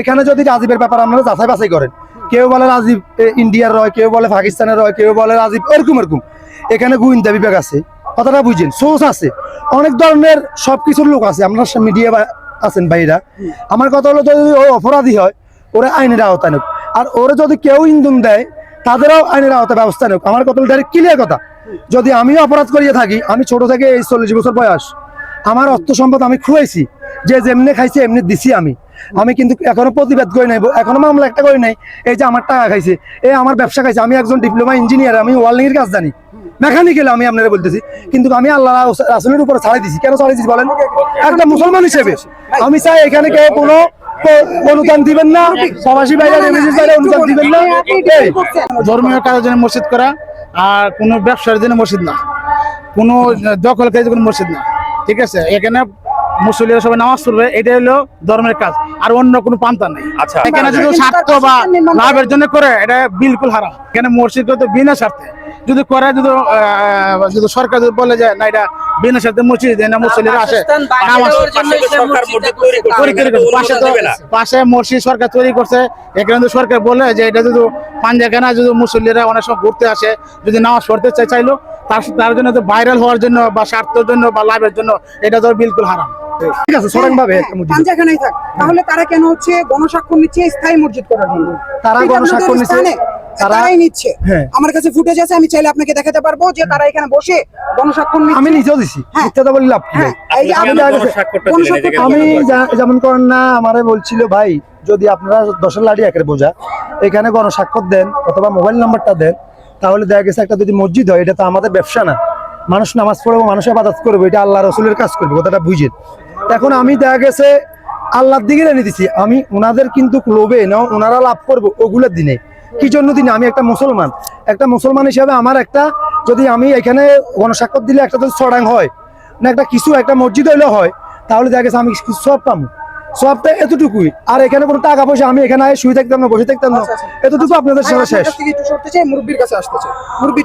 এখানে যদি রাজীবের ব্যাপার আপনারা যাচাই বাছাই করেন, কেউ বলে রাজীব ইন্ডিয়ার রয়, কেউ বলে পাকিস্তানের রয়, কেউ বলে রাজীব এরকম এরকম। এখানে গোয়েন্দা বিভাগ আছে, কথাটা বুঝেন, সোর্স আছে, অনেক ধরনের সবকিছুর লোক আছে, আপনার মিডিয়া আছেন ভাইরা। আমার কথা হলো যদি ও অপরাধী হয় ওরা আইনের আওতায় নেক, আর ওরা যদি কেউ ইন্ধন দেয় তাদেরও আইনের আওতায় ব্যবস্থা নেক। আমার কথা ডাইরেক্ট ক্লিয়ার কথা। যদি আমিও অপরাধ করিয়ে থাকি, আমি ছোট থেকে এই 40 বছর বয়স, আমার অর্থ সম্পদ আমি খুয়াইছি, যে যেমনি খাইছে এমনি দিছি আমি কিন্তু এখনো প্রতিবাদ করি নাই, এখনো মামলা একটা করি নাই। এই যে আমার টাকা খাইছে, এই আমার ব্যবসা খাইছে, আমি একজন ডিপ্লোমা ইঞ্জিনিয়ার, আমি ওয়ার্ল্ডিং এর কাজ জানি, মেকানিক্যাল আমি আপনারা বলতেছি, কিন্তু আমি আল্লাহ রাসূলের উপরে ছাড়াই দিছি। কেন ছাড়াই দিছি বলেন? একটা মুসলমান হিসেবে আমি চাই এখানে কেউ কোনো অনুদান দিবেন না, প্রবাসী ভাইরা রেমিটেন্স বাইরে অনুদান দিবেন না। ধর্মীয় কাজের জন্য মসজিদ করা, আর কোনো ব্যবসার জন্য মসজিদ না, কোনো দখলকারীর জন্য মসজিদ না, ঠিক আছে? এখানে মুসলিমরা সবাই নামাজ পড়বে, এটাই হলো ধর্মের কাজ, আর অন্য কোনো পান্তা নেই। আচ্ছা, এখানে যদি স্বার্থ বা লাভের জন্য করে, এটা বিলকুল হারাম। এখানে মসজিদ তো বিনা স্বার্থে যদি করে, যদি সরকার যদি বলে যে না এটা বিনা স্বার্থে মসজিদ, না মুসলিমরা আসে পাশে মসজিদ সরকার তৈরি করছে, এখানে যদি সরকার বলে যে এটা যদি পাঞ্জাখানা যদি মুসলিমরা অনেক সময় ঘুরতে আসে, যদি নামাজ পড়তে চাইলো, তার জন্য তো ভাইরাল হওয়ার জন্য বা স্বার্থের জন্য বা লাভের জন্য, এটা তো বিলকুল হারাম। ঠিক আছে, সরকার ভাবে পাঞ্জাখানায় থাক, তাহলে তারা কেন হচ্ছে গণস্বাক্ষর নিচ্ছে স্থায়ী মসজিদ করার জন্য? তারা গণস্বাক্ষর নিচ্ছে, তারাই নিচ্ছে। আমার কাছে ফুটেজ আছে, আমি চাইলে আপনাকে দেখাতে পারবো যে তারা এখানে বসে গণস্বাক্ষর নিচ্ছে। আমি নিজেও দিছি, মিথ্যাটা বলি লাভ কি? আমি যেমন করেন না, আমারে বলছিল ভাই যদি আপনারা 10 লাঠি একের বোঝা এখানে গণস্বাক্ষর দেন অথবা মোবাইল নাম্বারটা দেন, তাহলে দেখা গেছে একটা যদি মসজিদ হয়, এটা তো আমাদের ব্যবসা না, মানুষ নামাজ পড়বো, মানুষ ইবাদত করবে, এটা আল্লাহ রসুলের কাজ করবে, কথাটা বুঝেন। এখন আমি দেখা গেছে আল্লাহর দিকে এনে দিছি, আমি ওনাদের কিন্তু লোভে না, ওনারা লাভ করবো ওগুলোর দিনে, কি জন্য দিনে? আমি একটা মুসলমান হিসাবে আমার একটা, যদি আমি এখানে গণস্বাক্ষর দিলে একটা যদি চড়াং হয় না, একটা কিছু একটা মসজিদ হইলে হয়, তাহলে দেখা গেছে আমি সব পাবো, সবটা এতটুকুই। আর এখানে কোনো টাকা পয়সা, আমি এখানে শুয়ে থাকতাম না, বসে থাকতাম না, এতটুকু আপনাদের সাথে শেষ। মুরব্বীর কাছে আসতে চাই, মুরব্বী